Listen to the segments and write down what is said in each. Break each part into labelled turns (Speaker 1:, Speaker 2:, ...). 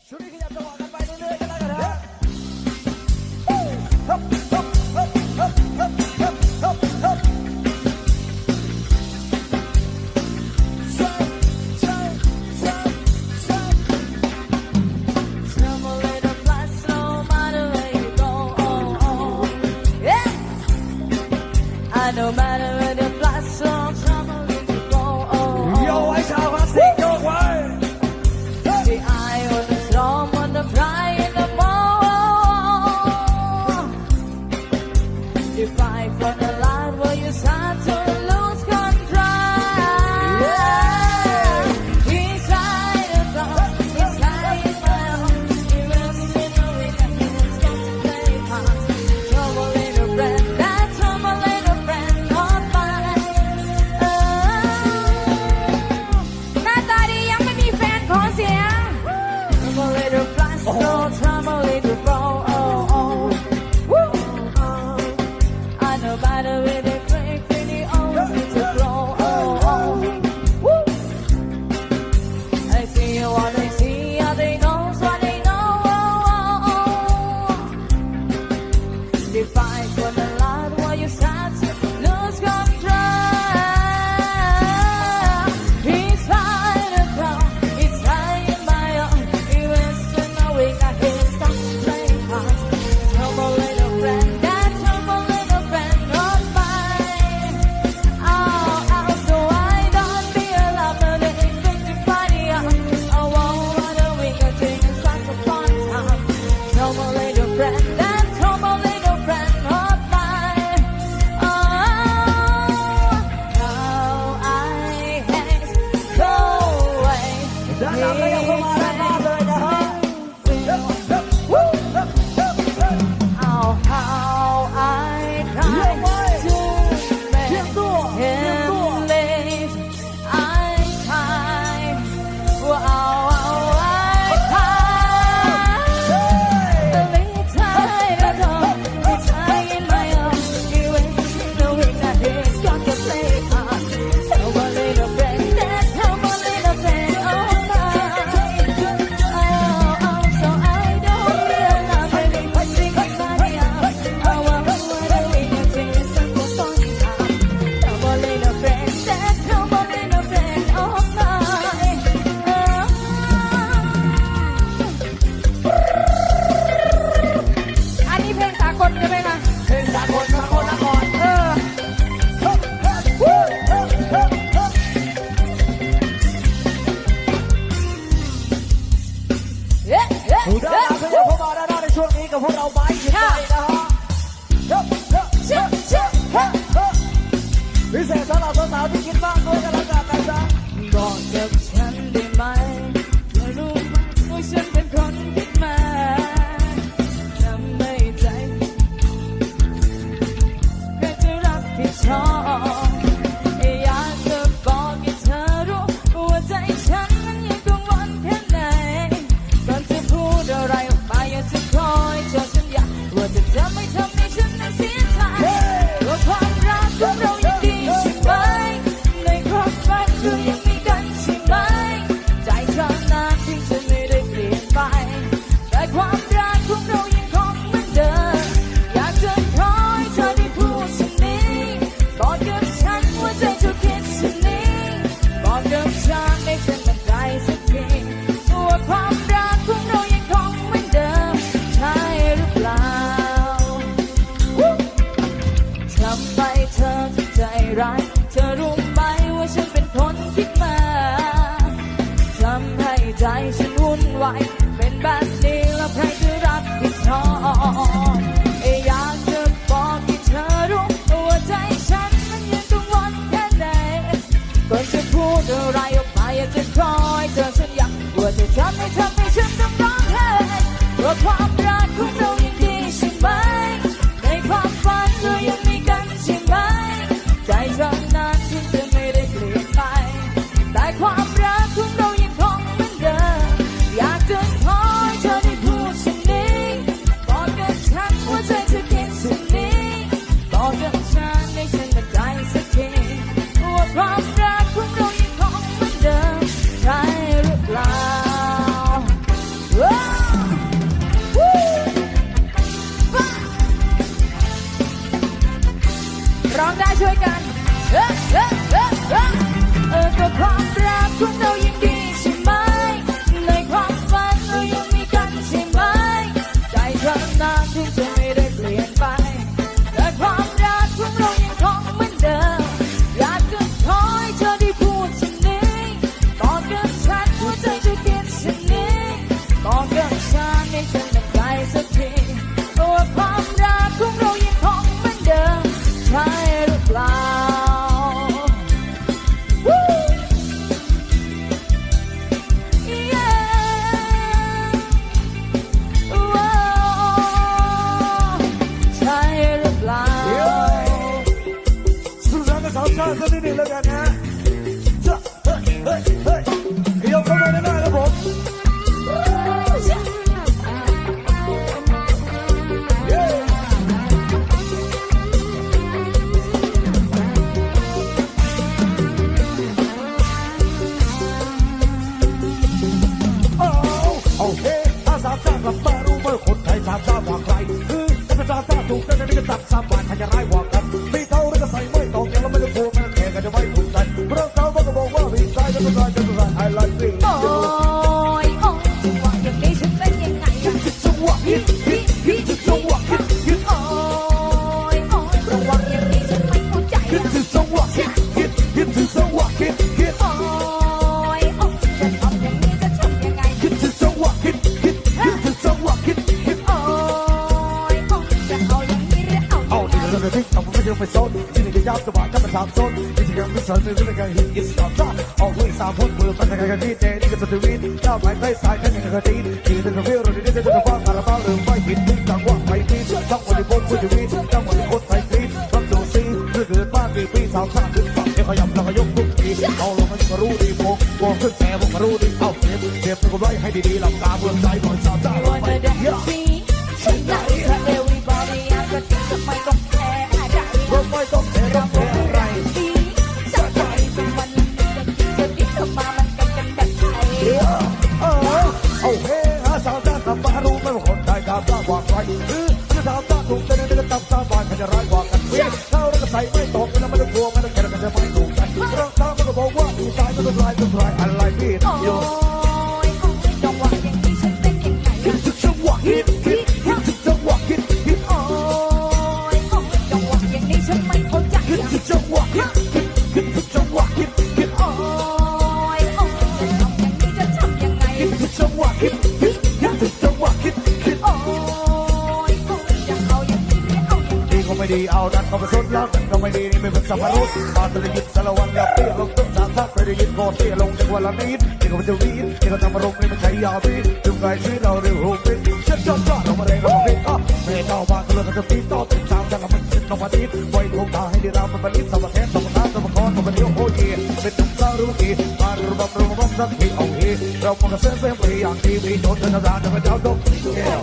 Speaker 1: ช่วงนี้ขยับจังหวะกันไปเรื่อยๆกันแล้วกันนะ
Speaker 2: No matter where the flight storms, I'm going to go.
Speaker 1: Yo, ไอ้ชาวคลาสสิกโยกไว้
Speaker 2: The eye on the storm, on the pride in the more. You fight for the light where you start to lose control. Inside the dawn, inside my heart, you will see the wind and it's gonna play hard. Trouble in the breath, that trouble in the breath of mine. หน้าตาดียังไม่มีแฟนขอเสียง Trouble in the flash, slow, trouble in the flow. I know better with the break, really only to grow. I see you what they see, how they know what they know. They fight for the light while you start to lose control. Inside the crowd, it's high in my own. You listen, knowing I can't stop playing hard. Trouble in a friend, that trouble in a friend of mine. Oh, so I don't be a lover, they think to find out. I won't run away, cause it's such a fun time. Trouble in a friend, that trouble in a friend of mine. Oh, how I hate go away.
Speaker 1: ด้านหลังขยับเข้ามาด้านหน้าเลยนะฮะ
Speaker 2: Oh, how I try to make him leave. I try. Wow, I try. Every time I don't, it's high in my arms. You ain't knowing that it's got to play hard. Help a little bit, that's help a little bit of mine. Oh, so I don't feel nothing but singing my out. I want to wait and sing it such a fun time. Help a little bit, that's help a little bit of mine.อันนี้เพลงสากลใช่ไหมคะ
Speaker 1: เพลงสากลสากลนครดูด้านหลังขยับเข้ามาด้านหน้าในช่วงนี้กับพวกเราไม้ขึ้นไปนะฮะพิเศษสำหรับสาวๆที่คิดมากด้วยกันแล้วกันนะจ๊ะ
Speaker 2: บอกกับฉันได้ไหมเธอรู้ไหมว่าฉันเป็นคนผิดมาทำให้ใจแค่จะรับผิดชอบอยากจะบอกให้เธอรู้ว่าใจฉันนั้นยังกังวลแค่ไหนก่อนจะพูดอะไรออกไปอยากจะคอยเธอสัญญาว่าจะไม่ทำให้ฉันนั้นเสียใจว่าความรักของเรายังดีใช่ไหมในความฝันเรายังมีกันใช่ไหมใจเธอนานที่จะไม่ได้เปลี่ยนไปแต่ความรักของเรายังคงเหมือนเดิมอยากจะขอให้เธอได้พูดสิ่งนี้บอกกับฉันว่าใจเธอคิดสิ่งนี้บอกกับฉันให้ฉันมั่นใจสักทีว่าความรักของเรายังคงเหมือนเดิมใช่หรือเปล่า ทำไมเธอถึงใจร้ายเธอรู้ไหมว่าฉันเป็นคนคิดมาทำให้ใจฉันวุ่นวายเป็นแบบนี้แล้วใครจะรับผิดชอบอยากจะบอกให้เธอรู้ว่าใจฉันมันยังกังวลแค่ไหนก่อนจะพูดอะไรออกไปอยากจะคอยเธอสัญญาว่าจะทำให้ฉันต้องร้องไห้เพราะความรักของเรายังดีใช่ไหมในความฝันเรายังมีกันใช่ไหมใจเธอนานที่จะไม่ได้เปลี่ยนไปแต่ความรักของเรายังคงเหมือนเดิมอยากจะขอให้เธอได้พูดสิ่งนี้บอกกับฉันว่าใจเธอคิดสิ่งนี้บอกกับฉันให้ฉันมั่นใจสักทีว่าความรักของเรายังคงเหมือนเดิมใช่หรือเปล่า
Speaker 1: กันนิดนึงแล้วกันนะจ้ะเฮ้ยเฮ้ยเฮ้ยยกเข้ามาได้ครับผมโอเคอาสาจ้ากลับมารู้เมื่อคนไทยสามชาติว่าใครจะเป็นชาติถูกแต่นี่ก็ตักสามวันใครจะร้ายกว่ากันไม่เท่าแล้วก็ใส่ไม่ตองยังเราไม่ได้พูดไม่ได้แข่งกันจะไม่ถูกใจเพราะเขาก็บอกว่ามีใจจะเป็นไรจะเป็นไร I like me
Speaker 2: โอ้ยโอ้ยจังหวะอย่างนี้ฉันเป็นยังไงอะ
Speaker 1: จังหวะฮิตฮิตฮิตจังหวะฮิตฮิต
Speaker 2: โอ้ยโอ้ยจังหวะอย่างนี้ฉันไม่เข้าใจอะ
Speaker 1: จังหวะฮิตฮิตฮิตจังหวะฮิตฮิต
Speaker 2: โอ้ยโอ้ยจะทำอย่างนี้จะทำยังไง
Speaker 1: ฮิตจังหวะฮิตฮิตฮิตจังหวะฮิตฮิต
Speaker 2: โอ้ยโอ้ยจะเอาอย่างนี้หรือเอา
Speaker 1: เอา
Speaker 2: อย่าง
Speaker 1: ดิ
Speaker 2: นั้น
Speaker 1: เราจะทิ้งเอาไม่ยอมไปโซนที่นี่ก็ยับจังหวะจะมาทำโซนที่ที่ยังไม่สนเลยไม่กันฮิตอิสต์จ้าเอาด้วยสามพ้นมือมันจะกันที่เจนี่ก็จะดูวินเจ้าหมายไฟสายกันอย่างกระดิ่งที่จะเพื่อเราได้จะฟังคาราบาวหรือไม่ฮิตทิ้งจังหวะไม่ดีจังหวะที่พบผู้ชีวิตจังหวะที่คนไทยกรีดต้องโจซีเพื่อเกิดบ้านปีสาวชาติขึ้นฝั่งขยับแล้วก็ยกทุกทีเอาลงมันก็รู้ดีโบขึ้นแสบก็รู้ดีเอาเก็บก็ไว้ให้ดีๆหลับตาเบื่อใจก่อนสาวจ้า
Speaker 2: วันเดนซีฉันไหนเธอ everybody อยากจะทิ้งทำไมต้องแพ้อะไร
Speaker 1: เราไม่ต้องเทรับแพ้อะไร
Speaker 2: ซีสักใจสักวันจะดิ้นออกมามันกันแบบไทย
Speaker 1: เอาเฮ้อาสาวจ้าทำมารู้ไม่ว่าคนไทยทำจ้ากว่าใครจะทำจ้าถูกแต่เนี่ยก็ทำจ้าบ้านใครจะร้ายกว่ากันเข้าแล้วก็ใส่ไม่ตกแล้วไม่ต้องกลัวไม่ต้องแคร์กันจะไม่ถูกใจเราทำมันก็บอกว่ามีใจไม่ต้องลายอะไรพี่
Speaker 2: โอ้ยโอ้ยจังหวะอย่างนี้ฉันเป็นยังไง
Speaker 1: ฮิ
Speaker 2: อะ
Speaker 1: ตจังหวะฮิตฮิตฮิตจังหวะฮิตฮิต
Speaker 2: โอ้ยโอ้ยจังหวะอย่างนี้ฉันไม่เข้าใจ
Speaker 1: ฮิต
Speaker 2: อะ
Speaker 1: จังหวะฮิตฮิตจังหวะฮิตฮิต
Speaker 2: โอ้ยโอ้ยจะทำอย่างนี้จะทำยังไง
Speaker 1: ฮิตจังหวะฮิตฮิตฮิตจังหวะฮิตฮิต
Speaker 2: โอ้ยโอ้ยจะเอาอย่างนี้หรือเอาอย่างนั้น
Speaker 1: ดีก็ไม่ดีเอาดันก็มาสนแล้วกันก็ไม่ดีนี่ไม่เป็นสัมภาระมาตะยิดสารวันแล้วเตี้ยลงต้นสามทักไปได้ยินโกเตี้ยลงจากวันละนิดนี่ก็มันจะวีดนี่ก็ทำอารมณ์นี่มันใช้ยาวีดถึงไงชีวิตเราเร็วรูปเป็นเช็ดจอดจ้าเรามาเร่งเรามาเร่งไม่เข้าบ้านก็เลยจะตีต่อติดตามจะเรามันชิดเรามาดิดไว้คงตาให้ดีเรามันมาลิ้นสมแทนสมน้ำสมคอนมันเดียวโอ้ยเป็นนุ่มสาวรู้กี่มาระบบสักทีเอาเฮเรามันก็เส้นไปอย่างทีวีโดนธนาคารจะมาเจ้าดกแก้ว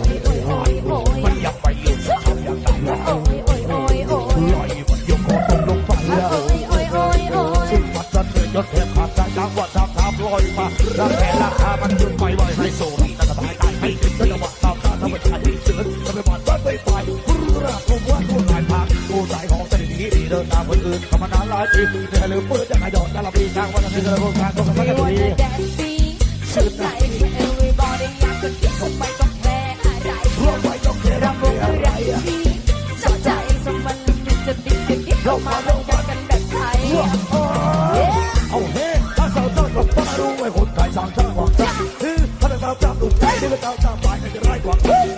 Speaker 1: มันอยากไปอยู่ชอบอยากตายแล้ว
Speaker 2: โอ้ยโอ้ยโอ้ยโอ้ย
Speaker 1: ลอยมันยกคอตกลงไปแล้ว
Speaker 2: โอ้ยโอ้ยโอ้ยโอ้ย
Speaker 1: ซึ่งมันจะเดินยศเทียบขาดใจดังว่าทำลอยมาราคาราคามันยืนไปลอยให้โซ่แต่ก็ตายตายให้ติดก็จะว่าตามตาทำไมใช่เสือทำไมบ้านบ้านไม่ไปรักลมว่าตัวลายพักตัวใจของแต่ดีดีเดินตามคนอื่นทำมานานหลายปีแต่ลืมเปิดจะขยอดจะละปีช่างวันนี้ก็โครงการต้องกันกันดี
Speaker 2: ชุดไหนคือ everybody อยากจะทิ้งทำไมต้องแพ้อะไร
Speaker 1: เราไม่ต้องเท
Speaker 2: รำ
Speaker 1: รำ
Speaker 2: ว
Speaker 1: ว
Speaker 2: ง
Speaker 1: ง
Speaker 2: อะ
Speaker 1: อะไร ไร
Speaker 2: ที่สักใจสมันจะดิ้นเรามาลงกันแบบไทย
Speaker 1: เอาเฮ้ถ้าสาวเจ้าก็ต้องรู้ไว้คนไทยสามชาติหวังใจถ้าสาวเจ้าถูกใจนี่ก็เจ้าชาติไปจะร้ายกว่า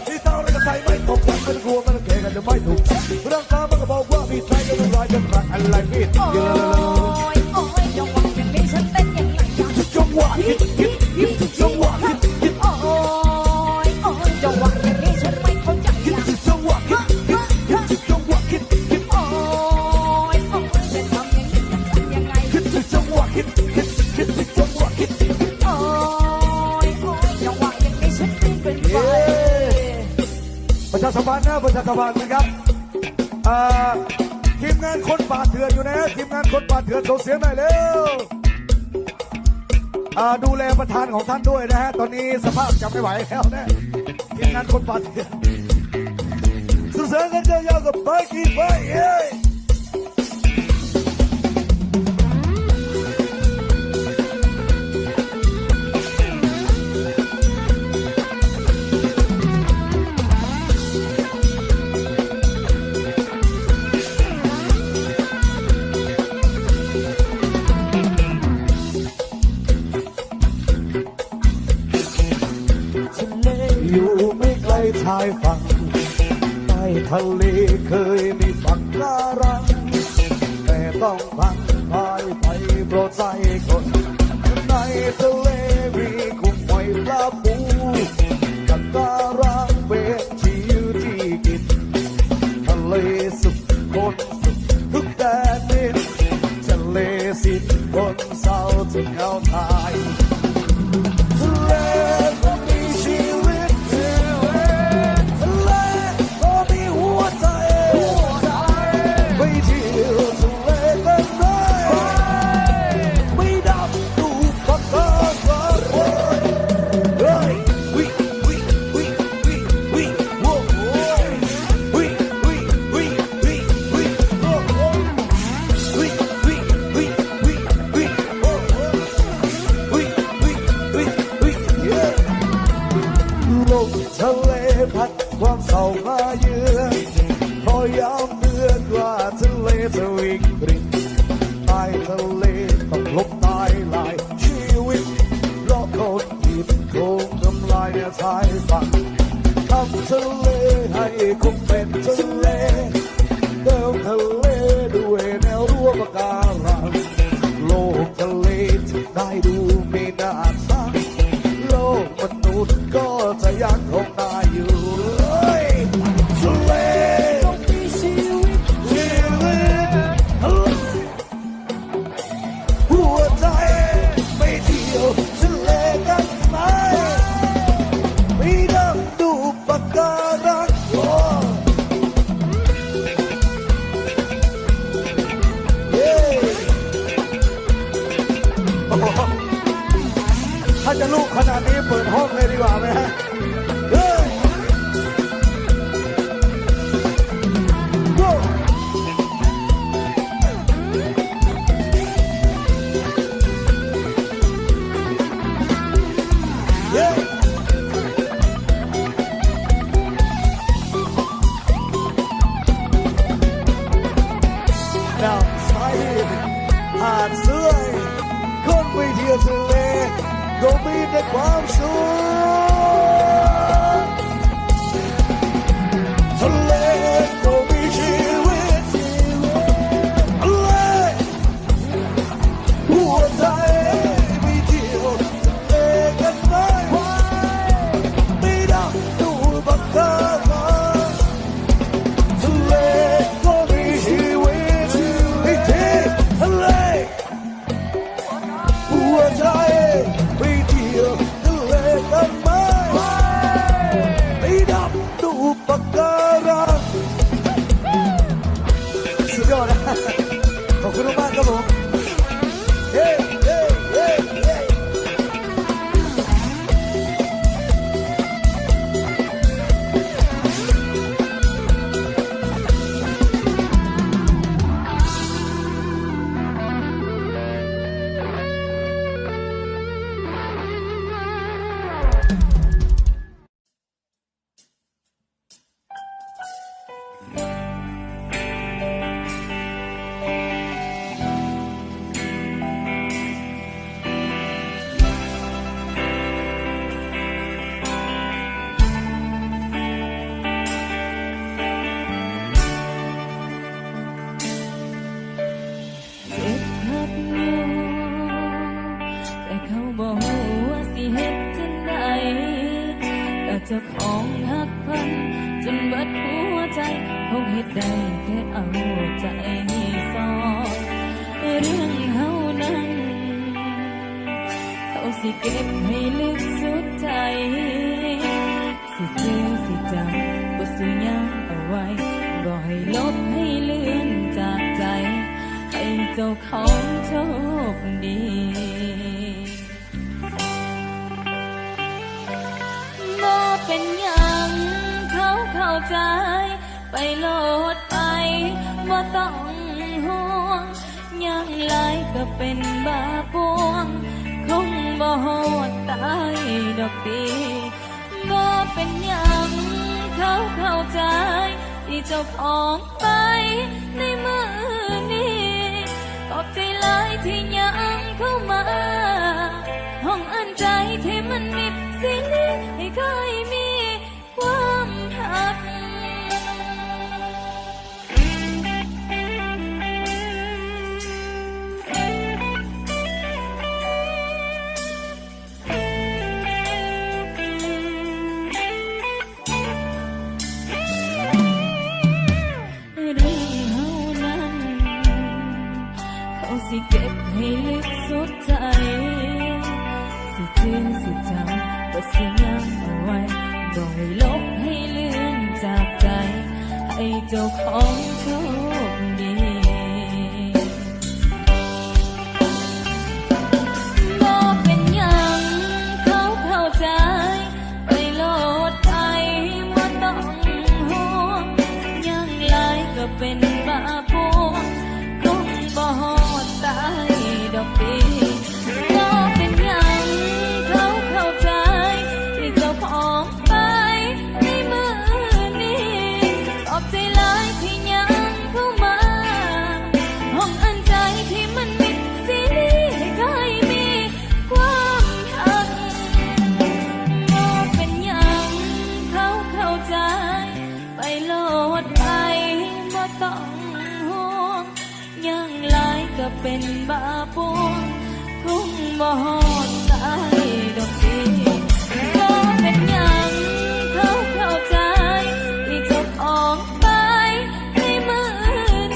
Speaker 1: ที่เจ้าแล้วก็ใส่ไม่ตกกันไม่กลัวไม่ต้องแข่งกันจะไม่ถูกเรื่องฟ้ามันก็บอกว่ามีใจก็เป็นไรเป็นไรอะไรพี่เยอะ
Speaker 2: โอ้ยโอ้ยจังหวะอย่างนี้ฉันเต้นยังไงอยาก
Speaker 1: จังหวะฮิตฮิตฮิตจังหวะฮิตฮิต
Speaker 2: โอ้ยโอ้ยจังหวะอย่างนี้ฉันไม่เข้าใจ
Speaker 1: ฮิต
Speaker 2: อะ
Speaker 1: จังหวะฮิตฮิตฮิตจังหวะฮิตฮิต
Speaker 2: โอ้ยโอ้ยจะทำอย่างนี้จะทำยังไง
Speaker 1: ฮิตจังหวะฮิตฮิตฮิตจังหวะฮิต
Speaker 2: โอ้ยโอ้ยจังหวะอย่างนี้ฉันเป็นไฟ
Speaker 1: ประชาสัมพันธ์นะประชาสัมพันธ์นะครับทีมงานคนป่าเถื่อนอยู่นะทีมงานคนป่าเถื่อนส่งเสียงหน่อยเร็วดูแลประธานของท่านด้วยนะฮะตอนนี้สภาพจำไม่ไหวแล้วนะทีมงานคนป่าเถื่อนสุดเสียงกันยาวๆกับไปกี่ไปเฮ้ย อยู่ไม่ไกลชายฝั่งใต้ทะเลเคยมีฝั่งน่ารักแต่ต้องพังพายไปโปรดใจคนในทะเลมีกุ้งหอยปลาปูกันตารักเป็นชีวิตที่กินทะเลสุขคนสุขทุกแดนดินทะเล ทะเลพัดความเศร้ามาเยือนพอยามเดือนว่าทะเลจะวิกฤตใต้ทะเลต้องลบตายหลายชีวิตเพราะคนผิดโกงทำลายเนี่ยชายฝั่งทำทะเลให้คงเป็นทะเลเดิมทะเลด้วยแนวรั้วปะการังโลกทะเลจะได้ดูไม่น่าสังโลกมนุษย์ก็จะยังคงน่าอยู่เลยทะเลต้องมีชีวิตหัวใจไม่เที่ยวทะเลกันไหมไม่นั่งดูปะการังถ้าจะลูกขนาดนี้เปิดห้องเลยดีกว่าไหมฮะเฮ้ยโว้เย้น้ำใสหาดเสื้อยคนไปเที่ยวทะเลก็มีแต่ความสุขทะเลก็มีชีวิตทะเลหัวใจไม่เที่ยวทะเลกันไหมไม่ดังดูบักกาทะเลก็มีชีวิตไม่เที่ยวทะเลหัวใจไม่เที่ยวทะเลกันไหมไม่ดับดูปะการังสุดยอดนะขอบคุณมากครับผมเฮ้เฮ้เฮ้เฮ้
Speaker 2: เจ็บหักอยู่แต่เขาบอกว่าสิเฮ็ดจังใดแต่เจ้าของหักพันจนเบิดหัวใจคงเฮ็ดได้แค่เอาใจสอนเรื่องเฮานั้นเขาสิเก็บให้ลึกสุดใจสิเจอสิจำบ่สิยังเอาไว้บ่ให้ลบให้เลือนจากใจให้เจ้าของโชคดีบ่เป็นหยังเขาเข้าใจไปโลดไปบ่ต้องห่วงยังหลายก็เป็นบาปวงคงบ่โหดตายดอกดีบ่เป็นหยังเขาเข้าใจที่เจ้าของไปในมือนี้ขอบใจหลายที่ยังเข้ามาห้องอันใจที่มันมิดสิ่งนี้ให้เคยมีความหักสิเก็บให้ลึกสุดใจสิจื้อสิจำก็สิยังเอาไว้บ่ให้ลบให้เลือนจากใจให้เจ้าของโชคดีบ่เป็นหยังเขาเข้าใจไปโลดไปบ่ต้องห่วงยังหลายก็เป็นบาปวงคงบ่ฮอดตายดอกดีบ่เป็นหยังเขาเข้าใจที่เจ้าของไป ก็เป็นบาปูนคงบ่ฮอดตายดอกดีบ่เป็นหยังเขาเข้าใจที่จบออกไปในมือ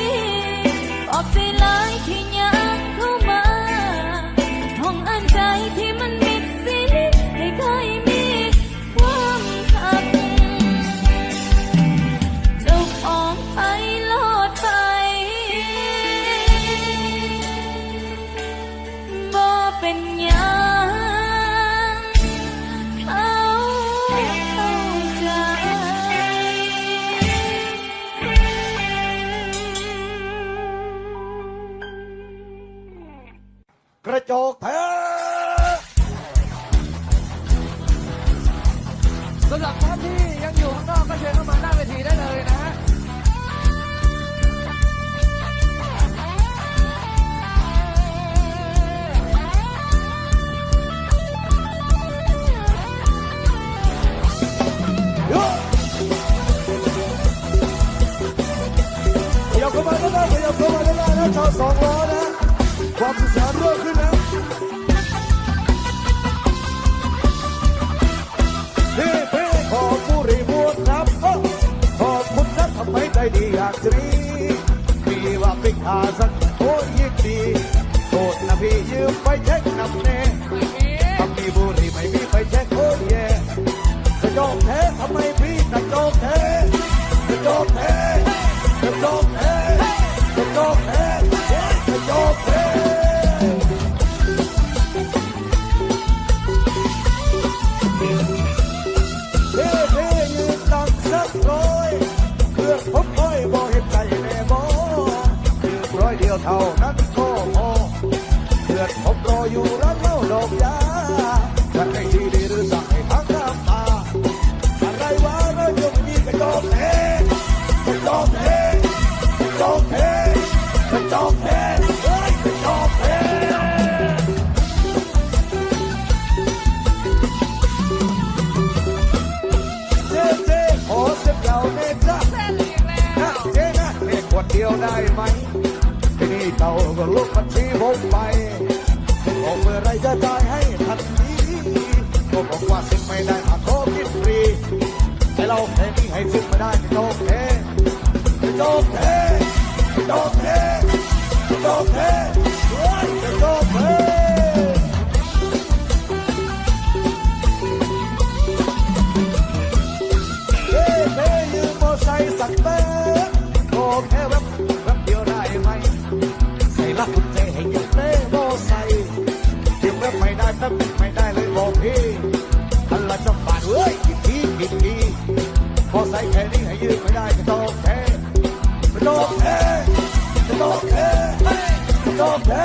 Speaker 2: นี้ขอบใจหลายที่ยังเข้ามาห้องอันใจที่มันมิดสิให้เคยมีความหักจบออกไปโลดไปบ่เป็นหยังเขาเข้าใจ
Speaker 1: กระจกแท้
Speaker 3: สำหรับท่านที่ยังอยู่ข้างนอกก็เชิญเข้ามาหน้าเวทีได้เลยนะฮะ
Speaker 1: ขยับเข้ามาได้ขยับเข้ามาได้นะชาวสองล้อนะความสุขสันต์เริ่มขึ้นนะพี่ขอผู้รีบวกครับขอบคุณครับทำไมใจดีอย่างนี้มีว่าปิกหาสักโอ้ยิ่งดีโทษนะพี่ยืมไปเช็คนับแน่ทำมีบุหรี่ไม่มีไปเช็คโอ้แย่กระจกแท้ทำไมพี่กระจกแท้กระจกแท้กระจกแท้กระจกแท้กระจกแท้ยืนตังสักร้อยเพื่อผมค่อยบอกเห็นใจแม่บอยืมร้อยเดียวเท่านั้นก็พอเพื่อนผมรออยู่ร้านเหล้าดอกยาจะให้ดีดีหรือสั่งให้พักน้ำตาอะไรวะเรื่องยังมีกระจกแท้กระจกแท้กระจกแท้กระจกแท้กระจกแท้เจ๊ขอเสียบเหล่าเนจ้านะเจ๊นะเล็กขวดเดียวได้ไหมที่นี่เต่าก็ลุกบัญชีผมไปบอกเมื่อไรจะจ่ายให้ทันทีก็บอกว่าสิ่งไม่ได้มาขอกินฟรีแต่เราแค่นี้ให้ซึ่งไม่ได้ก็โอเคก็โอเคก็โอเคก็โอเคก็โอเคยืมมอไซค์สักแป๊บโอเคแวบเดียวได้ไหมใส่ละกุญแจให้ยืมเล่มอไซค์ยืมแวบไม่ได้แป๊บไม่ได้เลยบอกพี่ทันละจะบาดเฮ้ยอีกทีมอไซค์แค่นี้ให้ยืมไม่ได้ก็ต้องแพ้ก็ต้องแพ้ก็ต้องแพ้ก็ต้องแพ้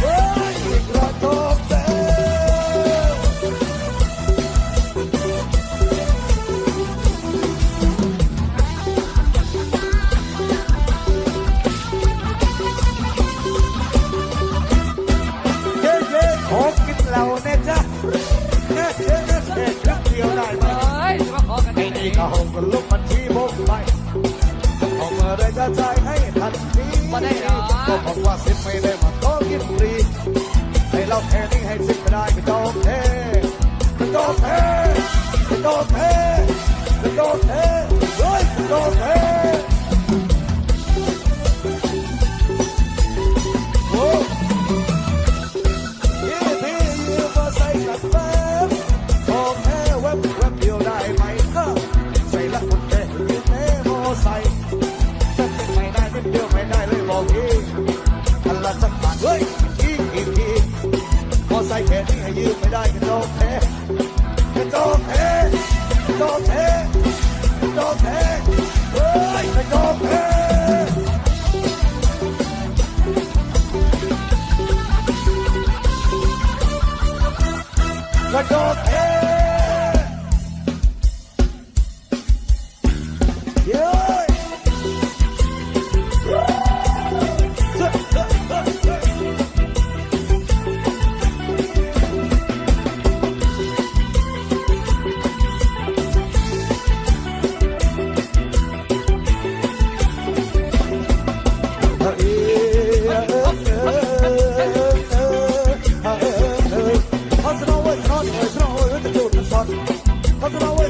Speaker 1: เฮ้ยก็ต้องแพ้เราเนี่ยจ้ะเนี่ยเจ๊เนี่ยเจ๊รักเดียวได้ไหม
Speaker 3: เฮ้ยมาขอกัน
Speaker 1: ไอ้
Speaker 3: ดี
Speaker 1: นี่ก็หงกันลุกบัญชีผมไปเอาเมื่อไรจะจ่ายให้ทันทีก็บอกว่าสิบไม่ได้มาขอกินฟรีให้เราแค่นี้ให้สิบไม่ได้ก็จบเท่ก็จบเท่ก็จบเท่ก็จบเท่เฮ้ยก็จบเท่โอ้ใส่สักแป๊บโอเคแวบเดียวได้ไหมใส่ละกุญแจยืมแม่มอไซค์จะเป็นไม่ได้นิดเดียวไม่ได้เลยบอกพี่ทันละสักบาทเฮ้ยอีกมอไซค์แค่นี้ให้ยืมไม่ได้ก็โอเคก็โอเคก็โอเคก็โอเคเฮ้ยก็โอเคกระโดดเฮ้เย้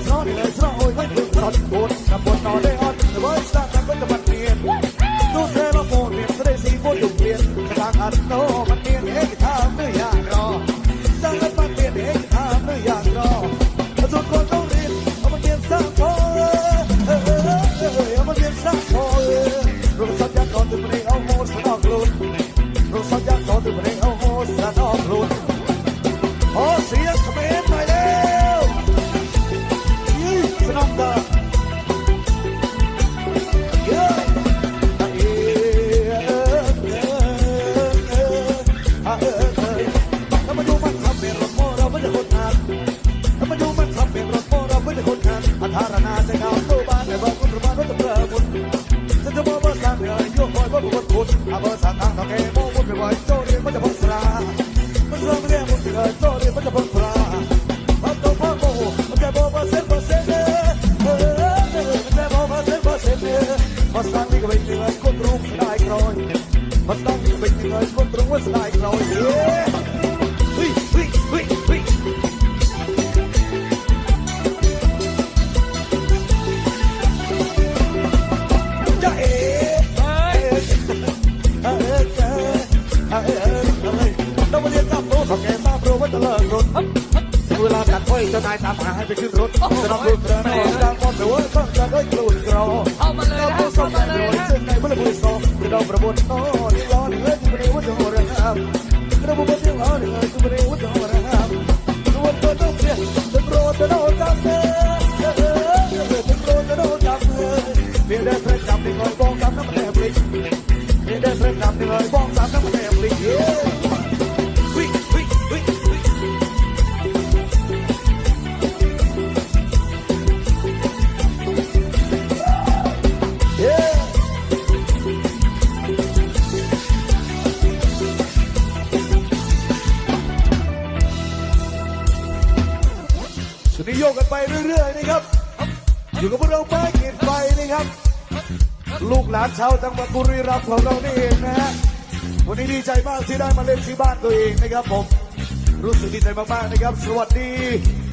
Speaker 1: สอนเลยสอนโอ้ยไม่ถึงสอนบนกับบนนอนได้อ่อนแต่ว่าสร้างกันก็จะมันเปลี่ยนดูเซลโฟนเปลี่ยนได้สีบนอยู่เปลี่ยนสร้างอันโตมันเปลี่ยนเองทำด้วยอย่างรอสร้างกันมันเปลี่ยนเองทำด้วยอย่างรอสุดคนต้องเรียนเอามันเปลี่ยนสร้างพอเอามันเปลี่ยนสร้างพอรู้สัญญาก่อนถึงไม่เอาโมสนอกลุนรู้สัญญาก่อนถึงไม่เอาโมสนอกลุนขอเสียงเขมรหน่อยเร็วสนองตาถ้ามาดูมันทำเป็นรถโม่เราไม่ได้คนงานถ้ามาดูมันทำเป็นรถโม่เราไม่ได้คนงานอัธารณาจะเงาตัวบ้านในบ้านคุณประมาณรถตะเกียบบุญจะจะบอกว่าสร้างเลยโยกคอยว่าบุญคุณอาเบอร์สร้างทางต่อแกโม่บุญไปไว้โจเรียนมันจะพังสลามันสร้างเรียนบุญไปเลยโจเรียนมันจะพังสลามันต้องพังโม่มันจะบอกว่าเส้นมันจะบอกว่าเส้นมันสร้างนี่ก็เป็นเงินคนรู้ได้กรอยมันต้องเป็นเงินคนรู้ว่าได้กรอยเฮ้ยเฮ้ยเฮ้ยเฮ้ยจะเอ๋ต้องมาเรียนตามโต๊ะขอแกตามโปรว่าจะเลิกรถเวลากัดห้อยเจ้านายตามหาให้ไปขึ้นรถจะนำรถเดินออกดังมอนหรือว่าต้องจะด้วยกลุ่นกรอ
Speaker 3: เข้ามาเลยนะเข้ามาเลยนะ
Speaker 1: เส้นในเมื่อพูดสองจะดองประบนโน่ที่ร้อนเล่นอยู่ในวัดโหระหามกระบุบที่ร้อนเลยอยู่ในวัดโหระหามรวมตัวต้องเสียจะโปรจะโดนจับเลยจะโปรจะโดนจับเลยเพียงได้เส้นจับในคอยบ้องจับน้ำมันแอบลิกเพียงได้เส้นจับในคอยบ้องจับน้ำมันแอบลิกวิ่งวิ่งวิ่งวิ่งช่วงนี้โยกกันไปเรื่อยๆนะครับอยู่กับพวกเราไปเก็บไฟนะครับลูกหลานชาวจังหวัดบุรีรัมย์ของเรานี่เองนะฮะวันนี้ดีใจมากที่ได้มาเล่นที่บ้านตัวเองนะครับผมรู้สึกดีใจมากๆนะครับสวัสดี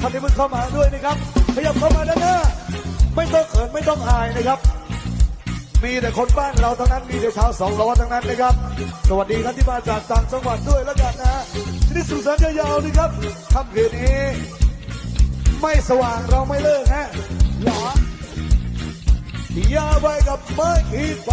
Speaker 1: ท่านที่เพิ่งเข้ามาด้วยนะครับขยับเข้ามาด้านหน้าไม่ต้องเขินไม่ต้องอายนะครับมีแต่คนบ้านเราทั้งนั้นมีแต่ชาวสองล้อทั้งนั้นนะครับสวัสดีท่านที่มาจากต่างจังหวัดด้วยแล้วกันนะที่นี่สุสานยาวๆนะครับค่ำคืนนี้ไม่สว่างเราไม่เลิกฮะหรออย่าไปกับไม้ขีดไฟ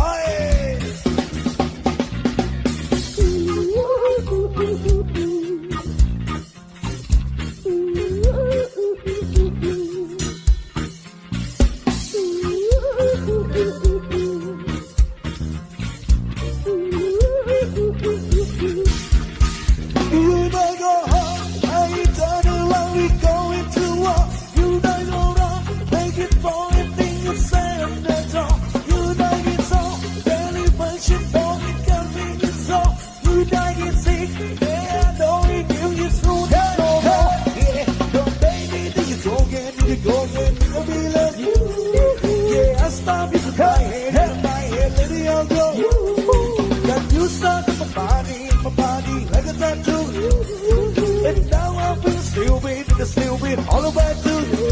Speaker 1: all the way to you.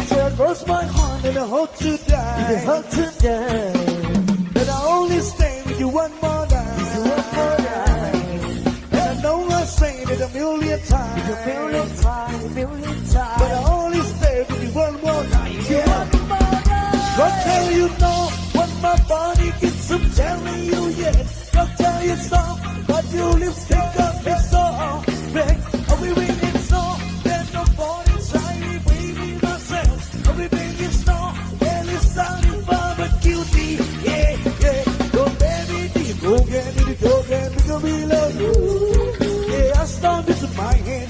Speaker 1: So I cross my heart and I hope to die. I hope to die. That I only stay with you one more night. And I know I say it a million times. But I only stay with you one more night. Don't tell you no when my body gets up telling you yet. Don't tell you so, but you lipstick up is so red. Are we winning so? There's nobody trying, baby, myself. Everything is so, and it's sounding barbecue. Yeah, yeah. Go baby, go get it, because we love you. Yeah, I start this in my head,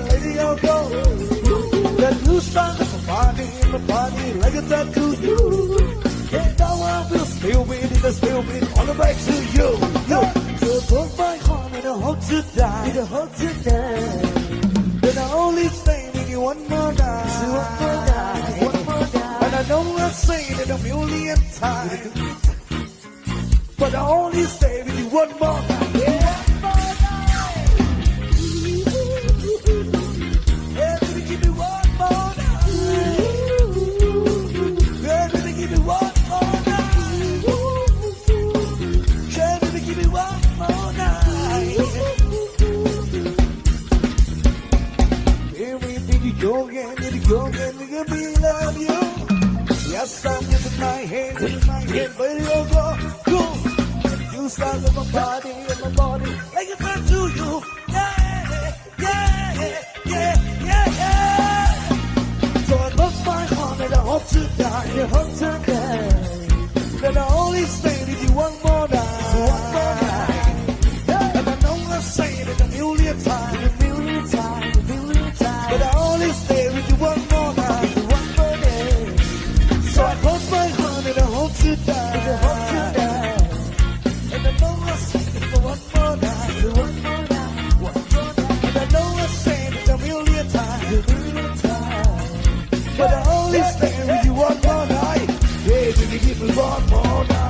Speaker 1: lady, I'll go. Then you start my body, like a tattoo, you. And now I will still win, all the way to you. So broke my heart and I hope to die. Then I only stay with you one more night. And I know I've seen it a million times. But I only stay with you one more night. Yeah. Yeah, baby, give me one more night. Don't get me to be love you. Yes, I'm in my head, but you'll go cool. You start with my body and my body like it's meant to you. Yeah, yeah, yeah, yeah, yeah. So I lost my heart and I hope to die, I hope to die. Then I only stay with you one more night, one more night. And I know I say it a million times, a million times, a million times. But I only stay with you one more night, one more day. So I close my heart and I hope to die, I hope to die. And I know I say it for one more night, one more night, one more night. And I know I say it a million times, a million times. But I only stay with you one more night. Yeah, can you give me one more night?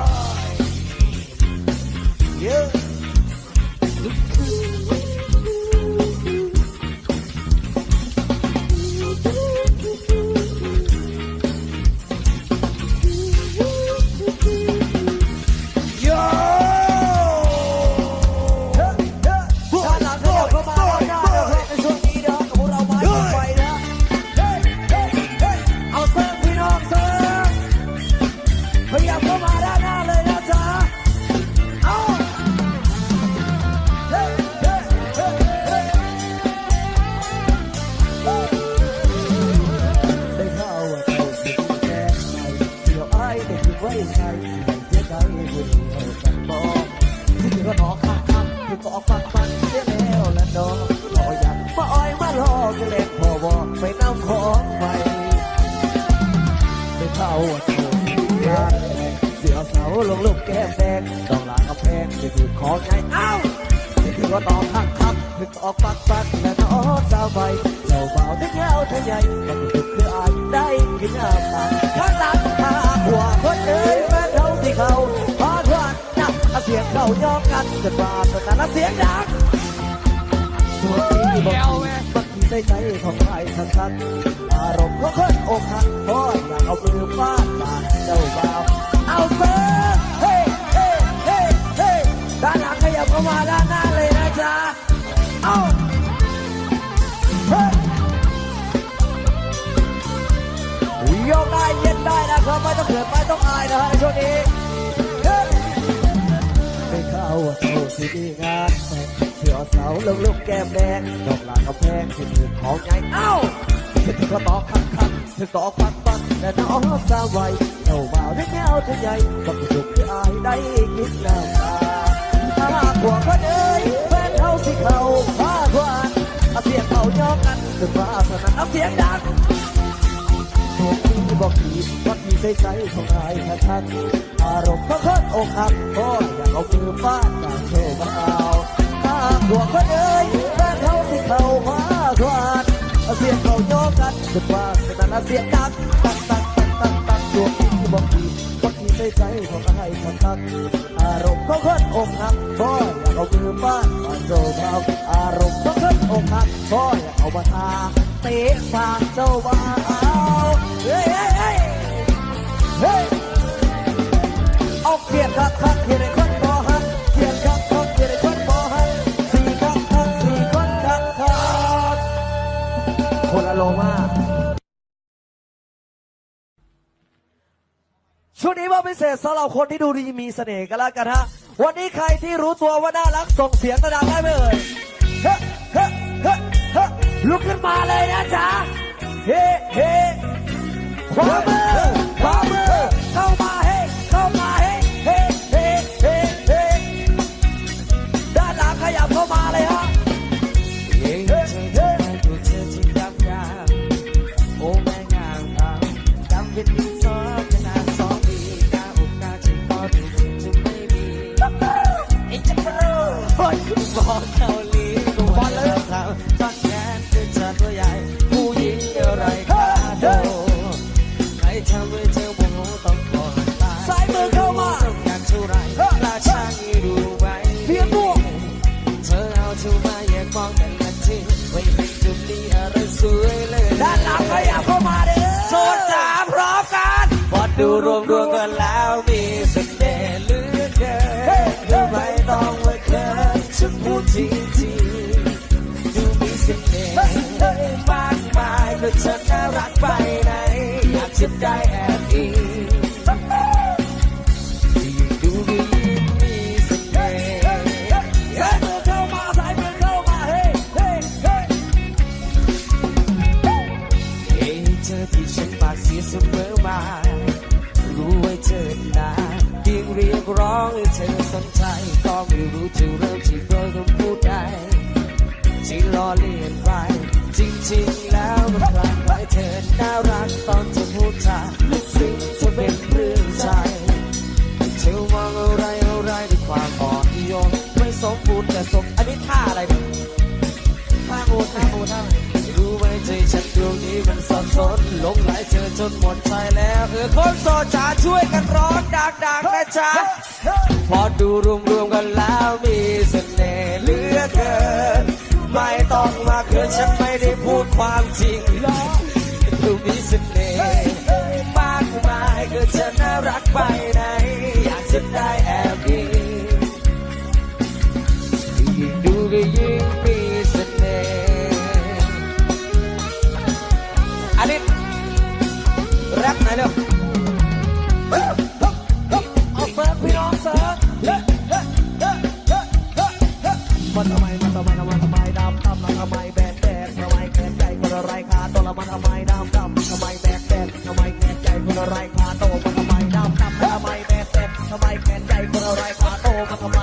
Speaker 1: Yeah.ลงลูกแก้มแดงต้องหลังกระแพงจะถูกของไงเอ้าจะถือว่าตอกคักคักถึงออกปักปักและน้องสาวใบเจ้าบ่าวที่แก้วที่ใหญ่มันถูกคืออายได้กินน้ำตาข้างหลังหาหัวคนเอ้ยแม่เขาที่เขาพาทวดนับเสียงเขาย่อกันจนว่าตอนนั้นเสียงดังส่วนที่บอกบางทีได้ใจของใครทันอารมณ์ก็ขึ้นอกหักเพราะอยากเอามือฟาดปากเจ้าบ่าวเอาเซิร์ฟเฮ้เฮ้เฮ้เฮ้ด้านหลังขยับเข้ามาด้านหน้าเลยนะจ๊ะเอาเฮ้ยกได้เย็นได้นะครับไม่ต้องเขินไม่ต้องอายนะฮะในช่วงนี้ไม่เข้าว่าเท่าที่ดีงานเสือเสาลงลูกแก้มแดงดอกหลานกระแพงที่ถือของใหญ่เอ้าถึงกระตอกคักคักถึงตอกปักปักแต่น้องสาวไวเจ้าบ่าวที่แก้วที่ใหญ่บักจุกที่อายได้กินน้ำตาถ้าหัวคนเอ้ยแฟนเขาสิเขาพาทวานเสียงเขาย่อกันถึงว่าสนั่นเอาเสียงดังพวกนี้บอกผีว่าผีใส่ใจของอายทันอารมณ์เขาขึ้นอกหักเพราะอยากเอามือฟาดต่างโชว์มาเอาถ้าหัวคนเอ้ยแฟนเขาสิเขาพาทวานเสียงเขาโยกกันสุดว่าสนั่นเสียงดังตักตักตักตักตักตัวพี่บอกพี่ใส่ใจของใครทักทักอารมณ์เขาขึ้นอกหักบ่อยอยากเอามือฟาดมาโจมเอาอารมณ์เขาขึ้นอกหักบ่อยอยากเอามาทาเตะปากเจ้าบ่าวเฮ้ยเฮ้ยเฮ้ยเฮ้ยเอาเขียนคักคักเขียนในคนบ่หักเขียนคักคักเขียนในคนบ่หักสี่คักคักสี่คนคักคักคนละโลมาช่วงนี้ว่าพิเศษสำหรับคนที่ดูดีมีเสน่ห์กันแล้วกันฮะวันนี้ใครที่รู้ตัวว่าน่ารักส่งเสียงดังๆได้ไหมเอ่ยเฮ้เฮ้เฮ้เฮ้ลุกขึ้นมาเลยนะจ๊ะเฮ้เฮ้ขวามือขวามือเข้ามาเฮ้เข้ามาเฮ้เฮ้เฮ้เฮ้เฮ้ด้านหลังขยับเข้ามาเลยฮะเฮ้เฮ้เฮ้ดูเธอที่ยับยั้งโอ้แม่งามจำเป็นที่สองบอกเกาหลีก็ว่าเลิกเราตอนแขนคือเธอตัวใหญ่ผู้หญิงอะไรก็โดใครทำให้เธอโมโหต้องขอตายสายมือเข้ามาต้องการเท่าไรราชาอีรู้ไว้เพียงพวกเธอเอาเธอมาแยกมองกันละทีไม่เป็นจุดนี้อะไรสวยเลยด้านหลังขยับเข้ามาเด้อโซจ้าพร้อมกันพอดูรวมกันแล้วมีเสน่ห์เหลือเกินไม่ต้องมาเคินฉันพูดจริงๆดูมีเสน่ห์มากมายเธอ
Speaker 4: ก็เธอน่ารักไปไหนอยากจะได้แอบอิงดูก็ยิ่งมีเสน่ห์สายมือเข้ามาสายมือเข้ามาเฮ้เฮ้เฮ้เฮ้เธอที่ฉันปากเสียเสมอมารู้ไว้เธอนาเพียงเรียกร้องให้เธอสนใจก็ไม่รู้จะเริ่มที่โดยคำพูดใดที่ล้อเลียนไปจริงๆแล้วมันคลั่งไว้เธอน่ารักตอนเธอพูดจาลึกซึ้งเธอเป็นเรื่องใจเธอมองอะไรด้วยความอ่อนโยนไม่สมบูรณ์แต่สมอันนี้ท่าอะไรเนี่ยท่าโง่รู้ไหมใจฉันดวงนี้มันสับสนหลงไหลเธอจนหมดใจแล้วคนโสดจ๋าช่วยกันร้องดังๆนะจ๊ะพอดูรวมๆกันแล้วมีเสน่ห์เหลือเกินไม่ต้องมาเกินฉันไม่ได้พูดความจริงดูมีเสน่ห์มากมายเกิดฉันน่ารักไปไหนอยากจะได้แอบอิงยิ่งดูก็ยิ่งมีเสน่ห์อันนี้แรปไหนเร็วเอาเสิร์ฟพี่น้องเสิร์ฟ
Speaker 3: มันทำไมดำแล้วทำไมแบกทำไมแขนใหญ่คนอะไรขาโตแล้วมันทำไมดำทำไมแบกทำไมแขนใหญ่คนอะไรขาโตมันทำไมดำทำไมแบกทำไมแขนใหญ่คนอะไรขาโตมันทำไม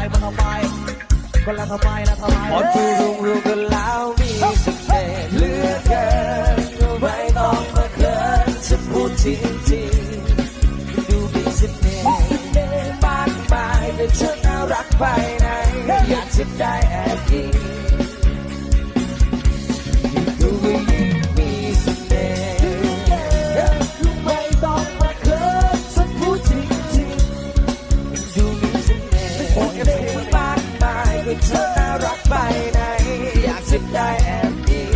Speaker 3: คนละทำไม
Speaker 4: พอดูรวมกันแล้วมีเสน่ห์เหลือเกินไม่ต้องมาเขินฉันพูดจริงๆดูมีเสน่ห์มากมายแต่เธอน่ารักไปไหนอยากจะได้แอบอิงดูก็ยิ่งมีเสน่ห์ไม่ต้องมาเขินฉันพูดจริงๆดูมีเสน่ห์มากมายแต่เธอน่ารักไปไหนอยากจะได้แอบอิง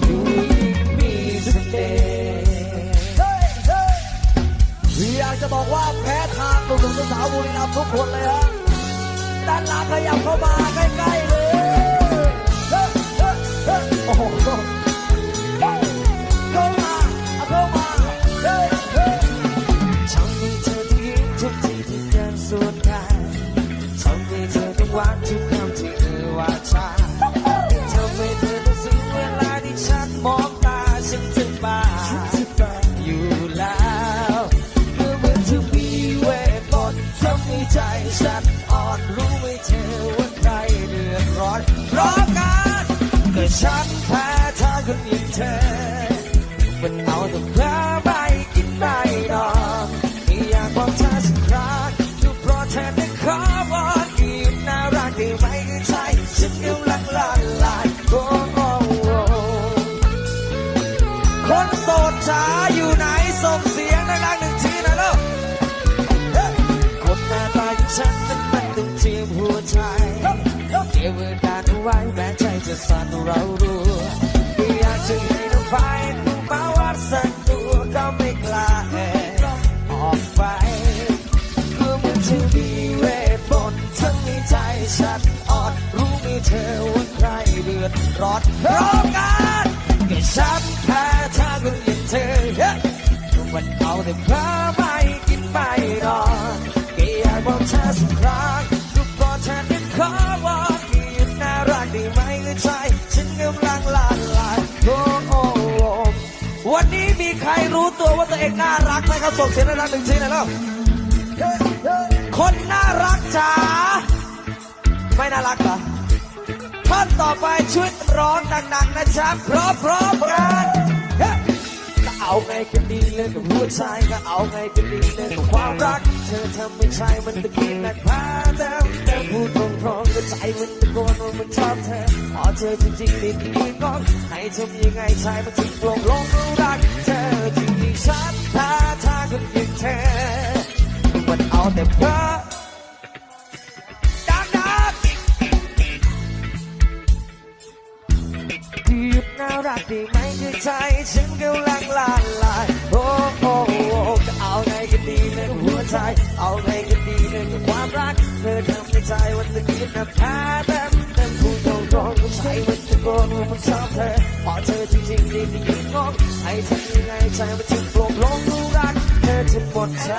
Speaker 4: ดูยิ่งมีเสน่ห์
Speaker 3: อยากจะบอกว่าแพ้ทางหนุ่มๆสาวบุรีรัมย์ทุกคนเลยฮะด้านหลังขยับเข้ามาใกล้ๆเลยโอ้โหเข้ามา
Speaker 4: ทำให้เธอต้องยิ้มทุกทีที่เดินสวนกันทำให้เธอต้องหวานทุกคำที่เอ่ยว่าช้าทำให้เธอต้องซึ้งเวลาที่ฉันมองตาฉันจะบ้าอยู่แล้วเมื่อเธอมีเวทมนต์ทำให้ใจฉันอ่อนรู้ไหมเธอว่าใครเดือดร้อนเพราะกันก็ฉันแพ้เธอคนอย่างเธอมันเอาแต่เพ้อไม่กินไม่นอนไม่อยากบอกเธอสักครั้งก็เพราะเธอได้ขอวอนหยุดน่ารักได้ไหมก็ใช่ฉันกำลังละลายโอ้โอ้โอ้คนโสดจ๋าอยู่ไหนส่งเสียงดังๆหนึ่งทีหน่อยลูกคนหน้าตาอย่างฉันนั้นมันต้องเจียมหัวใจเก็บไว้นานเอาไว้แม้ใจจะสั่นเรารู้ไม่อยากจะให้น้ำไฟดูมาว่าสั่นตัวก็ไม่กล้าแอบออกไปเมื่อมันจะมีเวทมนต์ทั้งในใจฉันอ่อนรู้ไหมเธอว่าใครเดือดร้อนเพราะกันก็ฉันแพ้เธอคนอย่างเธอมันเอาแต่เพ้อไม่กินไม่นอนก็อยากบอกเธอสักครั้งก็เพราะเธอนั้นขอวอนหยุดน่ารักได้ไหมก็ใช่ฉันกำลังละลายโอ้โอ้วันนี้มีใครรู้ตัวว่าตัวเองน่ารักไหมครับส่งเสียงดังๆหนึ่งทีหน่อยแล้วคนน่ารักจ๋าไม่น่ารักเหรอท่อนต่อไปช่วยร้องดังๆนะจ๊ะพร้อมๆกันก็เอาไงกันดีเลยกับหัวใจก็เอาไงกันดีเลยกับความรักเธอทำไม่ใช่มันตะกี้นักพาแต่พูดตรงๆก็ใจมันตะโกนว่ามันชอบเธอพอเธอจริงๆนี่ดีก็ให้ทำยังไงใช่มันถึงลงรักเธอจริงๆฉันถ้าคนอย่างเธอมันเอาแต่เพ้อหยุดน่ารักได้ไหมคือใจฉันกำลังละลายโอ้โอ้โอ้จะเอาไงกันดีเลยกับหัวใจเอาไงกันดีเลยกับความรักเธอทำให้ใจวันตะกี้นะแพ้แต่พูดตรงๆก็ใจมันตะ ก็รู้มันซ้ำเธอพอเธอจริงๆที่ที่ยืนงงให้ทำยังไงใจมันถึงปลงลงรู้รักเธอจะหมดใจ